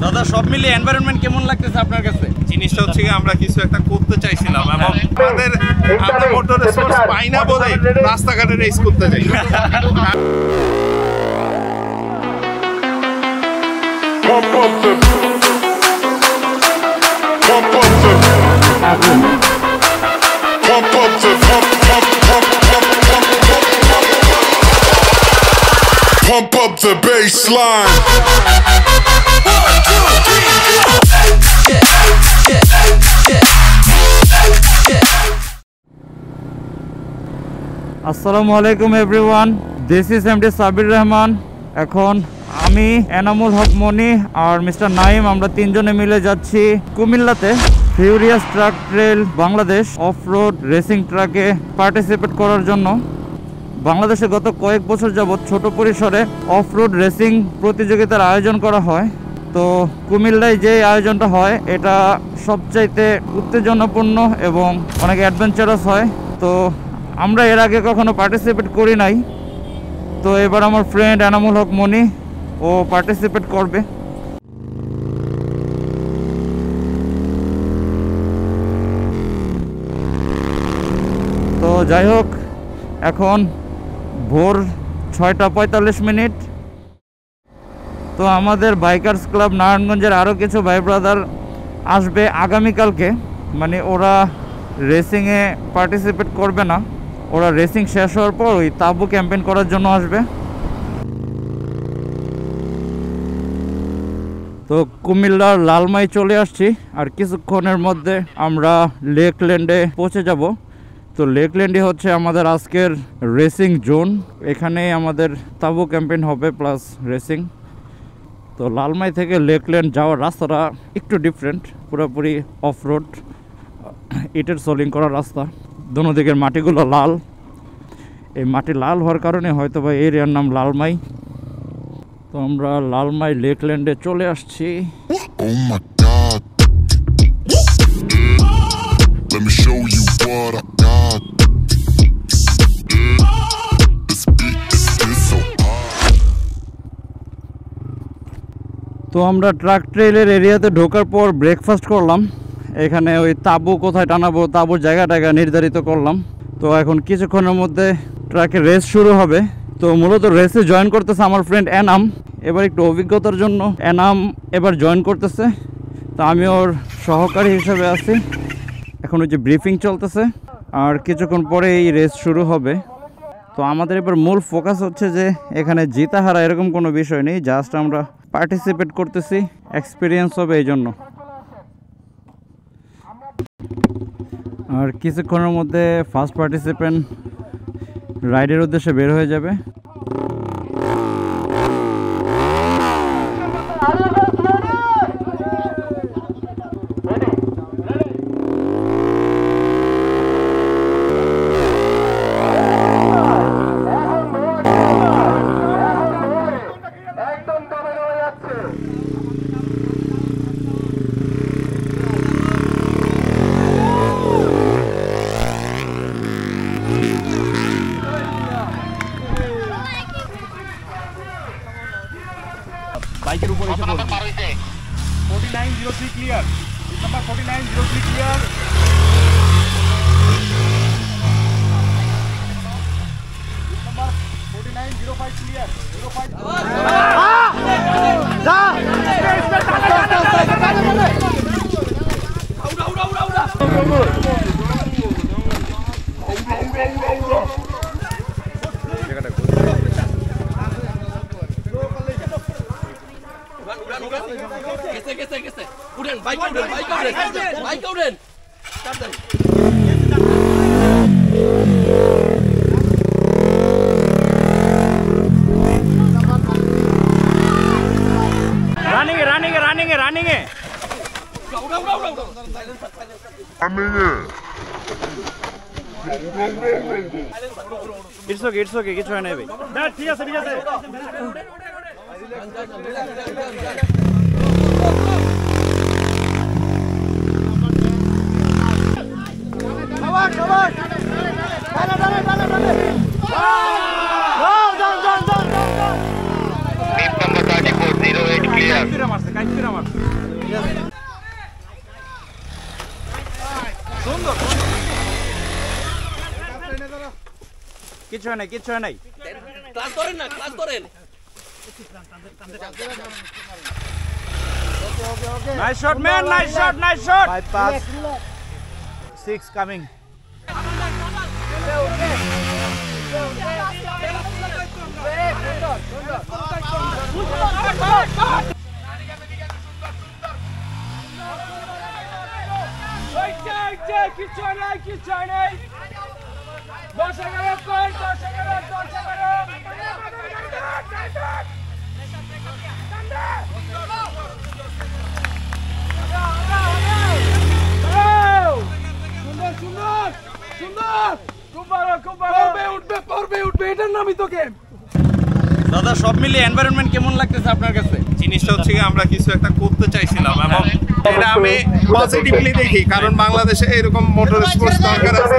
দাদা সব মিলিয়ে এনভায়রনমেন্ট কেমন লাগতেছে আপনার কাছে? জিনিসটা হচ্ছে আমরা কিছু একটা করতে চাইছিলাম এবং আমরা মোটর রিসোর্স পাই না বলে রাস্তাঘাটে রেস করতে যাই। Pump up the baseline. আসসালামু আলাইকুম everyone, this is MD Sabir Rahman. এখন আমি এনামুল হক মনি আর মিস্টার নাইম আমরা তিনজনে মিলে যাচ্ছি কুমিল্লাতে furious track trail Bangladesh off road racing ট্রাকে পার্টিসিপেট করার জন্য। বাংলাদেশে গত কয়েক বছর যাবৎ ছোট পরিসরে অফ রোড রেসিং প্রতিযোগিতার আয়োজন করা হয়। তো কুমিল্লায় যে আয়োজনটা হয় এটা সবচাইতে উত্তেজনাপূর্ণ এবং অনেক অ্যাডভেঞ্চারাস হয়। তো আমরা এর আগে কখনো পার্টিসিপেট করি নাই, তো এবার আমার ফ্রেন্ড এনামুল হক মনি ও পার্টিসিপেট করবে। তো যাই হোক, এখন ভোর 6:45। তো আমাদের বাইকার্স ক্লাব নারায়ণগঞ্জের আরও কিছু ভাই ব্রাদার আসবে আগামীকালকে, মানে ওরা রেসিংয়ে পার্টিসিপেট করবে না, ওরা রেসিং শেষ হওয়ার পর ওই তাঁবু ক্যাম্পেইন করার জন্য আসবে। তো কুমিল্লার লালমাই চলে আসছি, আর কিছুক্ষণের মধ্যে আমরা লেকল্যান্ডে পৌঁছে যাব। তো লেকল্যান্ডে হচ্ছে আমাদের আজকের রেসিং জোন, এখানে আমাদের তাঁবু ক্যাম্পেইন হবে প্লাস রেসিং। তো লালমাই থেকে লেকল্যান্ড যাওয়ার রাস্তাটা একটু ডিফারেন্ট, পুরোপুরি অফ রোড, ইটের সোলিং করা রাস্তা, দোনো দিকের মাটিগুলো লাল। এই মাটি লাল হওয়ার কারণে হয়তো বা এরিয়ার নাম লালমাই। তো আমরা লালমাই লেকল্যান্ডে চলে আসছি। Oh my God. Let me show you what I got. This beat is so hard. তো আমরা ট্রাক ট্রেলের এরিয়াতে ঢোকার পর ব্রেকফাস্ট করলাম। এখানে ওই তাঁবু কোথায় টানাবো, তাঁবুর জায়গা নির্ধারিত করলাম। তো এখন কিছুক্ষণের মধ্যে ট্রাকের রেস শুরু হবে। তো মূলত রেসে জয়েন করতেছে আমার ফ্রেন্ড এনাম। এবার একটু অভিজ্ঞতার জন্য এনাম এবার জয়েন করতেছে, তো আমি ওর সহকারী হিসেবে আছি। এখন ওই যে ব্রিফিং চলতেছে, আর কিছুক্ষণ পরে এই রেস শুরু হবে। তো আমাদের এবার মূল ফোকাস হচ্ছে যে এখানে জিতা হারা এরকম কোনো বিষয় নেই, জাস্ট আমরা পার্টিসিপেট করতেছি, এক্সপিরিয়েন্স হবে এই জন্য। আর কিছুক্ষণের মধ্যে ফার্স্ট পার্টিসিপেন্ট রাইডের উদ্দেশ্যে বের হয়ে যাবে। বাইকের উপরে এসে পড়বে। 4903 clear, number 4903 clear. Number 4905 clear. 05 যা গেছে উঠেন, বাইক উঠেন, বাইক উঠেন। রানিং এ ইটস ওকে কিছু হয় না ভাই। ঠিক আছে Number 3408 clear. Kaç kira var? কিছু হয় নাই, কিছু হয় নাই। ক্লাস করেন না, ক্লাস করেন। Nice shot man, nice shot, nice shot. 5 pass 6 coming দাদা সব মিলিয়ে এনভায়রনমেন্ট কেমন লাগতেছে আপনার কাছে? জিনিসটা হচ্ছে কি আমরা কিছু একটা করতে চাইছিলাম এবং এটা আমি পজিটিভলি দেখি, কারণ বাংলাদেশে এরকম মোটর স্পোর্টস দরকার আছে।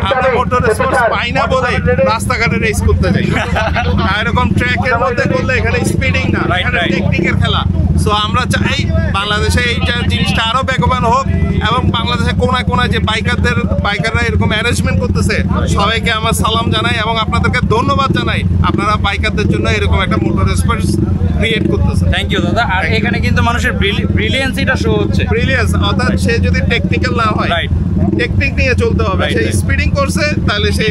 আমরা মোটর স্পোর্টস পাই না বলে রাস্তাঘাটে রেস করতে যাই। আর এরকম ট্র্যাকের মধ্যে করলে এখানে স্পিডিং না, এখানে টেকনিকের খেলা। সো আমরা চাই বাংলাদেশে এইটা জিনিসটা আরো বেগবান হোক এবং বাংলাদেশে কোনায় কোনায় যে বাইকাররা এরকম অ্যারেঞ্জমেন্ট করতেছে, সবাইকে আমার সালাম জানাই এবং আপনাদেরকে ধন্যবাদ জানাই। আপনারা বাইকারদের জন্য এরকম একটা মোটর স্পোর্টস ক্রিয়েট করতেছে। থ্যাংক ইউ দাদা। আর এখানে কিন্তু মানুষের ব্রিলিয়েন্সিটা শো হচ্ছে। ব্রিলিয়েন্স অর্থাৎ সে যদি টেকনিক্যাল না হয়, রাইট, টেকনিক নিয়ে চলতে হবে। সে স্পিডিং করছে তাহলে সে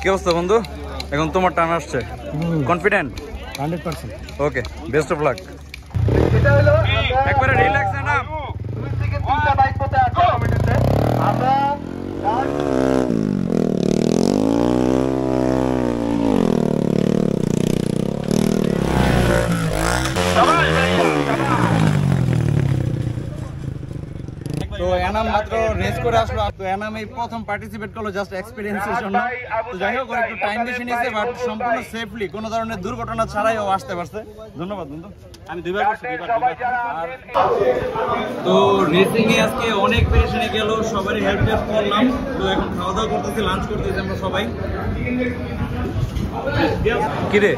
কি অবস্থা বন্ধু? এখন তোমার টার্ন আসছে, confident? 100%। Okay, best of lakh. একবারে রিল্যাক্স না। তো এনাম মাত্র রেস করে আসলো, তো এনাম এই প্রথম পার্টিসিপেট করলো জাস্ট এক্সপেরিয়েন্সের জন্য। তো যাই হোক একটু টাইম বেশি নিয়েছে, বাট সম্পূর্ণ সেফলি, কোনো ধরনের দুর্ঘটনা ছাড়াই ও আসতে পারছে। ধন্যবাদ বন্ধু। আমি দুইবার করছি, আর তো রেসিং এ আজকে অনেক পেরেশানি গেল, সবারই হেল্প করলাম। তো এখন খাওয়া দাওয়া করতেছি, লাঞ্চ করতেছি আমরা সবাই। কি রে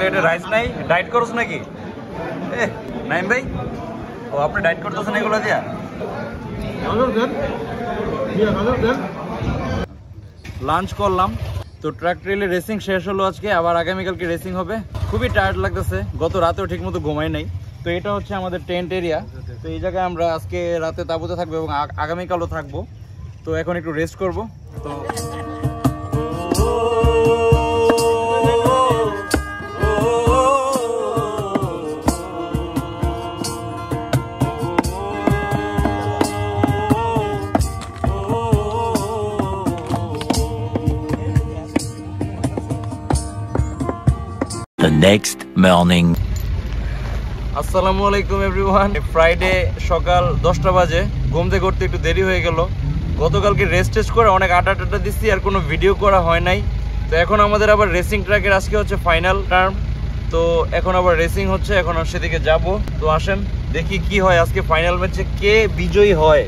এটা রাইস নাই? ডায়েট করছ নাকি? নাইম ভাই, ও আপনি ডায়েট করতেছেন এগুলো দিয়া? লাঞ্চ করলাম। তো ট্রাক ট্রেলে রেসিং শেষ হলো আজকে, আবার আগামীকালকে রেসিং হবে। খুবই টায়ার্ড লাগতেছে, গত রাতেও ঠিক মতো ঘুমাই নাই। তো এটা হচ্ছে আমাদের টেন্ট এরিয়া। তো এই জায়গায় আমরা আজকে রাতে তাঁবুতে থাকবো এবং আগামীকালও থাকবো। তো এখন একটু রেস্ট করবো। তো The next morning. আসসালামু আলাইকুম এভরিওয়ান। ফ্রাইডে সকাল 10টা বাজে, ঘুম থেকে উঠতে একটু দেরি হয়ে গেল। গতকালকে রেস্ট টেস্ট করে অনেক আড্ডা দিচ্ছি, আর কোনো ভিডিও করা হয় নাই। তো এখন আমাদের আবার রেসিং ট্র্যাকের আজকে হচ্ছে ফাইনাল টার্ম। তো এখন আবার রেসিং হচ্ছে, এখন সেদিকে যাব। তো আসেন দেখি কি হয় আজকে ফাইনাল ম্যাচে, কে বিজয়ী হয়।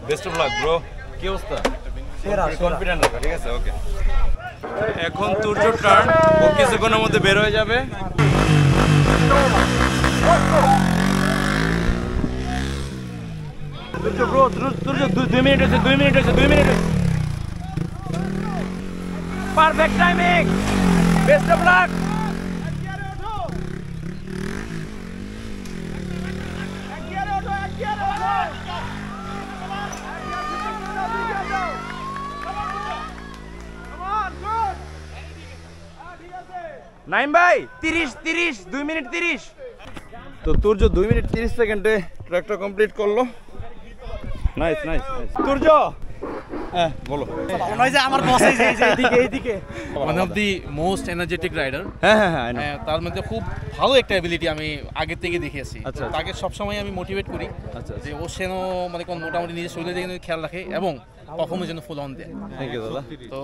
Best of luck bro. কি অবস্থা? কনফিডেন্ট রাখো, ঠিক আছে? ওকে, এখন তুর্য টার্ন, ও কিছুক্ষণের মধ্যে বের হয়ে যাবে। ব্রো তুর্য 2 মিনিট হয়েছে, 2 মিনিট হয়েছে, 2 মিনিট হয়েছে। Perfect timing, best of lakh. Naim ভাই 30 2 মিনিট 30। তো তুর্য 2 মিনিট 30 সেকেন্ডে ট্র্যাকটা কমপ্লিট করলো। Nice nice nice Turjo. হ্যাঁ বলো। আমার বস এইদিকে one of the most energetic rider. হ্যাঁ তার মধ্যে খুব ভালো একটা অ্যাবিলিটি আমি আগে থেকে দেখেছি। আচ্ছা। তাকে সবসময় আমি মোটিভেট করি যে ও যেন মানে কোন মোটামুটি নিজের শরীরের দিকে খেয়াল রাখে এবং পারফরমেন্স যেন ফুল অন দেয়। থ্যাংক ইউ দাদা। তো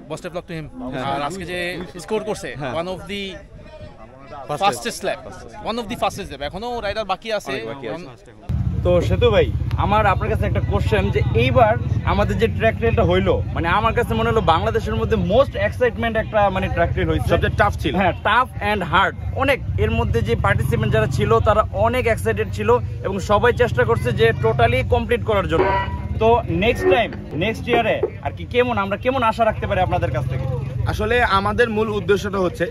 best of luck to him. আর আজকে যে স্কোর করছে, one of the fastest lap, one of the fastest lap. এখনো রাইডার বাকি আছে। তো সেতু ভাই, আমার আপনার কাছে একটা কোশ্চেন, যে এইবার আমাদের যে ট্র্যাক রেলটা হইলো, মানে আমার কাছে মনে হলো বাংলাদেশের মধ্যে মোস্ট এক্সাইটমেন্ট একটা মানে ট্র্যাক রেল হয়েছে, সবচেয়ে টাফ ছিল। হ্যাঁ, টাফ অ্যান্ড হার্ড অনেক। এর মধ্যে যে পার্টিসিপেন্ট যারা ছিল তারা অনেক এক্সাইটেড ছিল এবং সবাই চেষ্টা করছে যে টোটালি কমপ্লিট করার জন্য। তো নেক্সট টাইম, নেক্সট ইয়ারে আর কি আমরা কেমন আশা রাখতে পারি আপনাদের কাছ থেকে? আসলে আমাদের মূল উদ্দেশ্যটা হচ্ছে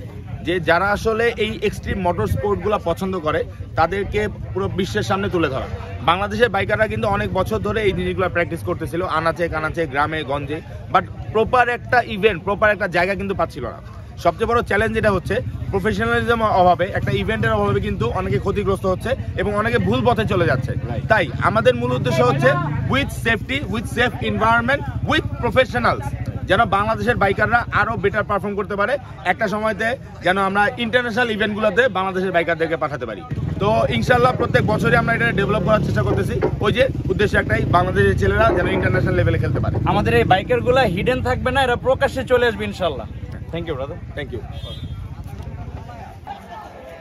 যে যারা আসলে এই এক্সট্রিম মোটর স্পোর্টগুলো পছন্দ করে তাদেরকে পুরো বিশ্বের সামনে তুলে ধরা। বাংলাদেশের বাইকাররা কিন্তু অনেক বছর ধরে এই জিনিসগুলো প্র্যাকটিস করতেছিল আনাচে কানাচে, গ্রামে গঞ্জে, বাট প্রপার একটা ইভেন্ট, প্রপার একটা জায়গা কিন্তু পাচ্ছিল না। সবচেয়ে বড় চ্যালেঞ্জ যেটা হচ্ছে প্রফেশনালিজম অভাবে, একটা ইভেন্টের অভাবে কিন্তু অনেকে ক্ষতিগ্রস্ত হচ্ছে এবং অনেকে ভুল পথে চলে যাচ্ছে। তাই আমাদের মূল উদ্দেশ্য হচ্ছে with safety, with safe environment, with professionals, যেন বাংলাদেশের বাইকাররা আরো বেটার পারফর্ম করতে পারে। একটা সময়তে যেন আমরা ইন্টারন্যাশনাল ইভেন্টগুলোতে বাংলাদেশের বাইকারদেরকে পাঠাতে পারি। তো ইনশাল্লাহ প্রত্যেক বছরই আমরা এটা ডেভেলপ করার চেষ্টা করতেছি। ওই যে উদ্দেশ্য একটাই, বাংলাদেশের ছেলেরা যেন ইন্টারন্যাশনাল লেভেলে খেলতে পারে। আমাদের এই বাইকারগুলো হিডেন থাকবে না, এরা প্রকাশ্যে চলে আসবে ইনশাল্লাহ। Thank you brother, thank you.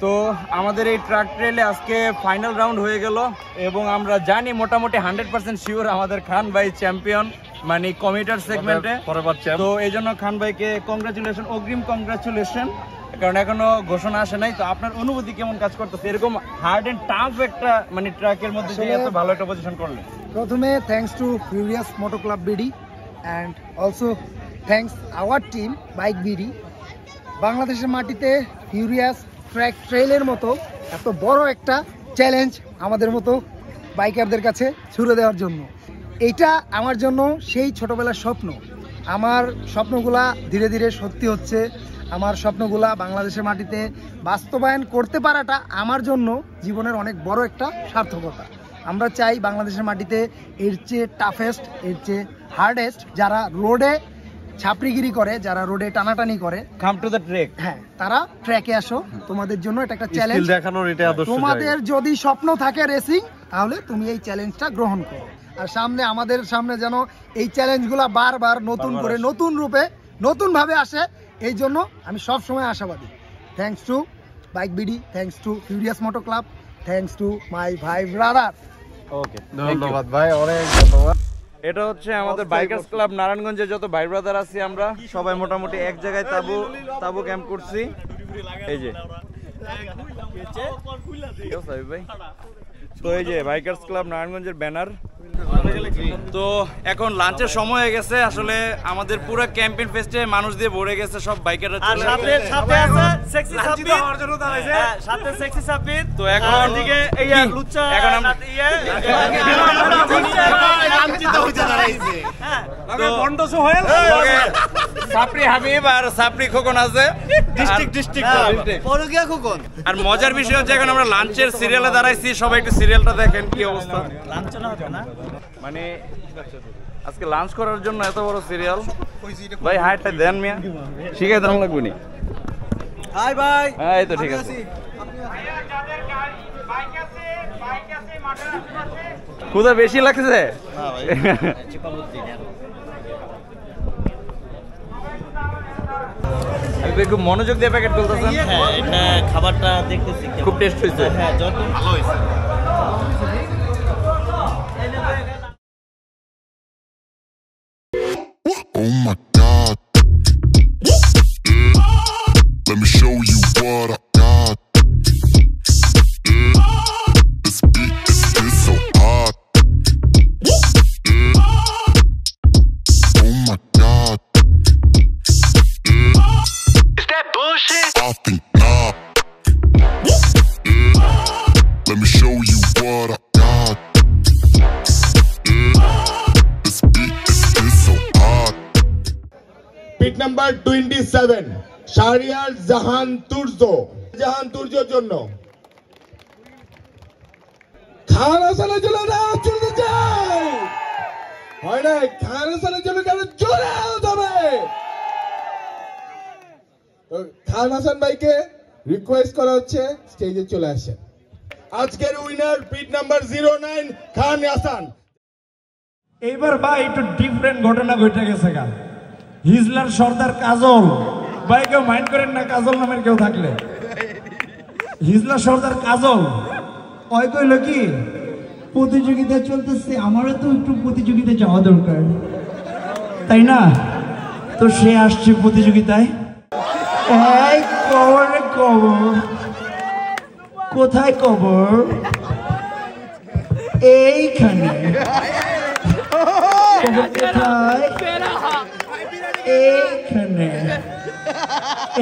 তো আমাদের এই ট্রাক ট্রেলে আজকে ফাইনাল রাউন্ড হয়ে গেল এবং আমরা জানি মোটামুটি 100% শিওর আমাদের খান ভাই চ্যাম্পিয়ন, মানে কমিউটার সেগমেন্টে। তো এই জন্য খান ভাইকে কংগ্রাচুলেশন, অগ্রিম কংগ্রাচুলেশন, কারণ এখনো ঘোষণা আসে নাই। তো আপনার অনুভূতি কেমন কাজ করতেছে এরকম হার্ড এন্ড টাফ একটা মানে ট্র্যাকের মধ্যে দিয়ে এত ভালো একটা পজিশন করলেন? প্রথমে thanks to furious moto club BD and also thanks our team bike BD. বাংলাদেশের মাটিতে ফিউরিয়াস ট্র্যাক ট্রেলের মতো এত বড় একটা চ্যালেঞ্জ আমাদের মতো বাইকারদের কাছে ছুড়ে দেওয়ার জন্য, এইটা আমার জন্য সেই ছোটবেলার স্বপ্ন। আমার স্বপ্নগুলা ধীরে ধীরে সত্যি হচ্ছে। আমার স্বপ্নগুলা বাংলাদেশের মাটিতে বাস্তবায়ন করতে পারাটা আমার জন্য জীবনের অনেক বড় একটা সার্থকতা। আমরা চাই বাংলাদেশের মাটিতে এর চেয়ে টাফেস্ট, এর চেয়ে হার্ডেস্ট, যারা রোডে ছাপড়িগিরি করে, যারা রোডে টানাটানি করে, কাম টু দ্য ট্র্যাক, হ্যাঁ তারা ট্র্যাকে আসো। তোমাদের জন্য এটা একটা চ্যালেঞ্জ। তোমাদের যদি স্বপ্ন থাকে রেসিং, তাহলে তুমি এই চ্যালেঞ্জটা গ্রহণ করো। আর সামনে আমাদের সামনে যেন এই চ্যালেঞ্জগুলো বারবার নতুন করে, নতুন রূপে, নতুনভাবে আসে, এই জন্য আমি সব সময় আশাবাদী। Thanks to bike BD, thanks to furious moto club, thanks to my ভাই ব্রাদার। ওকে, ধন্যবাদ ভাই, অনেক ধন্যবাদ। এটা হচ্ছে আমাদের বাইকার্স ক্লাব নারায়ণগঞ্জে যত ভাই ব্রাদার আছি আমরা সবাই মোটামুটি এক জায়গায় তাবু ক্যাম্প করছি। এই যে ভাই, তো এই যে বাইকার্স ক্লাব নারায়ণগঞ্জের ব্যানার। তো এখন লাঞ্চের সময় হয়ে গেছে। আসলে আমাদের পুরো ক্যাম্পেইন ফেস্টে মানুষ দিয়ে ভরে গেছে, সব বাইকাররা চলে আসছে। সাথে আছে সেক্সি সাব্বির হওয়ার জন্য দাঁড়াইছে, সাথে সেক্সি সাব্বির। তো এখন দিকে এই লুচ্চা, এখন আমরা লাঞ্চিত হইতে দাঁড়াইছে। হ্যাঁ, তো বন্ডসো হয়েল সাপরি হাবিব আর সাপরি খোকন আছে, ডিস্ট্রিক্ট পরগিয়া খোকন। আর মজার বিষয় হচ্ছে এখন আমরা লাঞ্চের সিরিয়ালে দাঁড়াইছি। সবাই একটু সিরিয়ালটা দেখেন কি অবস্থা। লাঞ্চ না হবে না, মানে আজকে লাঞ্চ করার জন্য এত বড় সিরিয়াল। ভাই হাইটটা দেন মিয়া, শিখাই দেন লাগবে নি। হাই ভাই, এই তো ঠিক আছে। ক্ষুধা বেশি লাগছে? খুব মনোযোগ দিয়ে প্যাকেট তুলতেছেন। হ্যাঁ, এটা খাবারটা দেখতেছি খুব টেস্ট হয়েছে। হ্যাঁ, যত ভালো হয়েছে। Oh my God. Let me show you what I got. This beat is so hot. Oh my God. Is that bullshit? I think not. Let me show you what I got. This beat is so hot. Pit number 27 Shahriar Jahan তুর্জোর জন্য খান হাসানের জন্য চলতে চাই হয় না, খান হাসানের জন্য জোরে যাবে। খান হাসান ভাইকে রিকোয়েস্ট করা হচ্ছে স্টেজে চলে আসে। আজকের উইনার পিট নাম্বার 09 খান হাসান। এইবার ভাই একটু ডিফারেন্ট ঘটনা ঘটে গেছে। গা হিজলার সর্দার কাজল ভাই, কেউ মাইন্ড করেন না কাজল নামের কেউ থাকলে। হিজলার সর্দার কাজল ওই কইল কি প্রতিযোগিতা চলতেছে, আমারও তো একটু প্রতিযোগিতা যাওয়া দরকার, তাই না? তো সে আসছে প্রতিযোগিতায়। এই কবর, কবর কোথায়? কবর এইখানে। কবর কোথায়? এইখানে।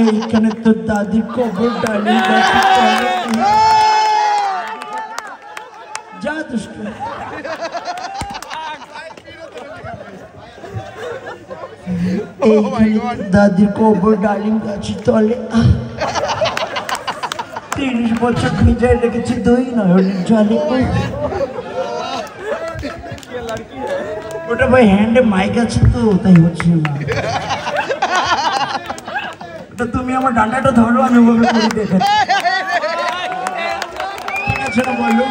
এইখানে তো দাদির কবর ডালি যা দুষ্ট। দাদির কবর ডালিম গাছের তলে 30 বছর ভিজায় রেখেছি দই নয়নের জলে। ওটা ভাই হ্যান্ডে মাইক আছে তো তাই হচ্ছে না। ওটা তুমি আমার ডান্ডাটা ধরো, আমি ওভাবে করে দেখাচ্ছি, ঠিক আছে না? বলো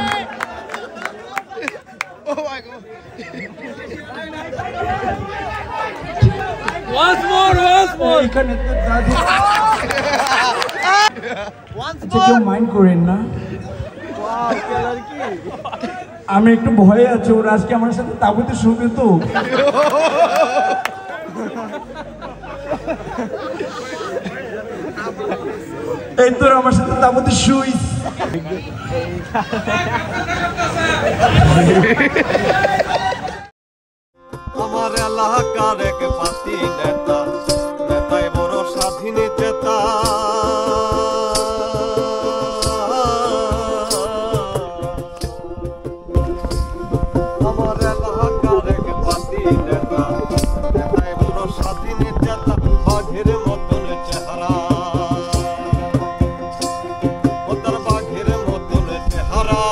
এখানে তো দাদি। আচ্ছা কেউ মাইন্ড করেন না, আমি একটু ভয়ে আছি, ওরা আজকে আমার সাথে তাবুতে শুবে তো। এই তোর আমার সাথে তাবুতে শুইস। আমার এলাকার এক পাতি নেতা, নেতাই বড় স্বাধীন চেতা। আমার এলাকার এক পাতি নেতা, নেতাই বড় স্বাধীন চেতা। বাঘের মতন চেহারা, ওটার বাঘের মতন চেহারা।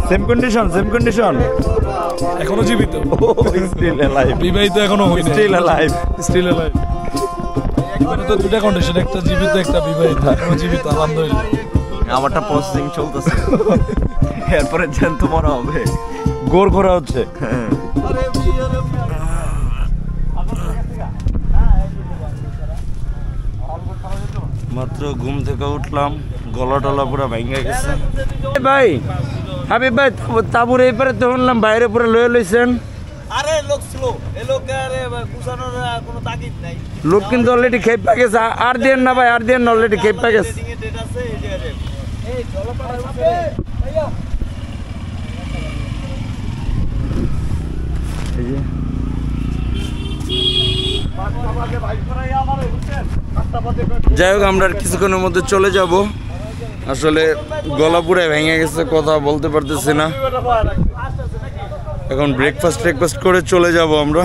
সেম কন্ডিশন, সেম কন্ডিশন, এখনো জীবিত, স্টিল অ্যালাইভ, বিবাহিত এখনো হয়নি, স্টিল অ্যালাইভ, স্টিল অ্যালাইভ। এখানে তো দুটা কন্ডিশন, একটা জীবিত একটা বিবাহিত, এখনো জীবিত আলহামদুলিল্লাহ। আমারটা প্রসেসিং চলতেছে, এরপরে জ্যান্ত মরা হবে, গোর করা হচ্ছে। মাত্র ঘুম থেকে উঠলাম, গলা টলা পুরো ভেঙে গেছে। ভাই হাবিব ভাই, তাবুর এই পারে তো শুনলাম বাইরে পুরো লয়ে লইছেন। আরে লোক স্লো, এই লোক আরে কুসানোর কোনো তাগিদ নাই। লোক কিন্তু অলরেডি খেপা গেছে, আর দেন না ভাই, আর দেন না, অলরেডি খেপা গেছে। ডেট আছে এই যে এই জলপাড়া আছে ভাইয়া। এই যে যাই হোক, আমরা কিছুক্ষণের মধ্যে চলে যাব। আসলে গলা পুরো ভেঙে গেছে, কথা বলতে পারতেছি না। এখন ব্রেকফাস্ট করে চলে যাব আমরা।